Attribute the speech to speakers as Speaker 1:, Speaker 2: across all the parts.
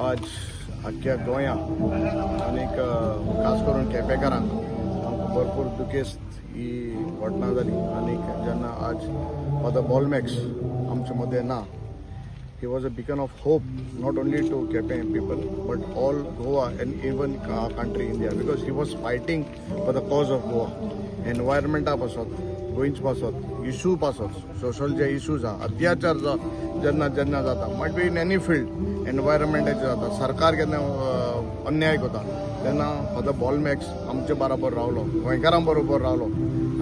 Speaker 1: आज अख्ख्या गोंया आनीक खास करून केपेकारांक आमकां भरपूर दुखेस्त ही घटना जाली आनीक जेन्ना आज फादर बॉलमॅक्स आमचे मदें ना. He was a beacon of hope not only to Kepe people but all Goa and even our country India, because he was fighting for the cause of Goa. Environment पासत गोंयच पासत इशू पासत social जे issues आहा अत्याचार जेन्ना जेन्ना जाता might be in any field एनवायरमेंटाचे जाता सरकार केन्ना अन्याय करता तेन्ना फादर बॉलमॅक्स आमचे बरोबर रावलो गोंयकारां बरोबर रावलो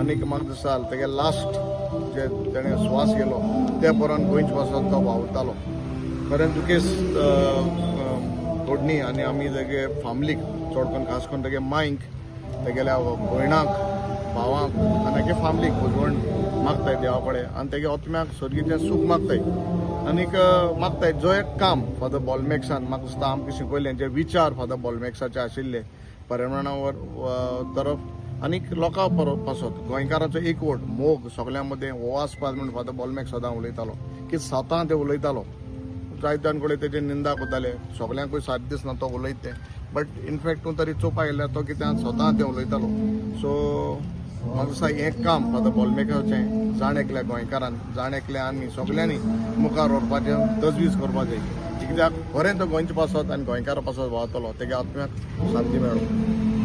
Speaker 1: आनीक म्हाका दिसता तेगे लास्ट जे तेणें स्वास घेलो ते परान गोंयच पासत तो वावुरतालो. खरें दुखेस्त घडणी आनी आमी तेगे फॅमिलीक चड करून खास करून तेगे मांयक तेगेल्या भयणाक भावांक आनी तेगे फॅमिलीक भुजवण मागताय देवा कडेन आनी तेगे आत्म्याक सर्गीचें सूख मागताय आनीक मागताय जो एक काम फादर बॉलमॅक्सान म्हाका दिसता आमकां शिकयलें जे विचार फादर बॉलमॅक्साचे आशिल्ले पर्यावरणा तरफ आनीक लोकां पासत गोंयकारांचो एकवट मोग सगळ्यां मदें हो आसपास म्हणून फादर बॉलमॅक्स सदां उलयतालो की स्वता ते उलयतालो जायत्यां कडेन तेजे निंदा करताले सगळ्यांकूय साथ दिसना तो उलयत तें बट इनफॅक्ट तूं तरी चोवपा गेल्यार तो कित्याक स्वता ते उलयतालो. सो म्हाका दिसता हें काम फादर बॉलमॅक्साचें जाण एकल्या गोंयकारान जाण एकल्या आमी सगळ्यांनी मुखार व्हरपाचें तजवीज करपा जाय कित्याक खरें तो गोंयचे पासत आनी गोंयकारा पासत वावरतलो तेगे आत्म्याक शांती मेळो.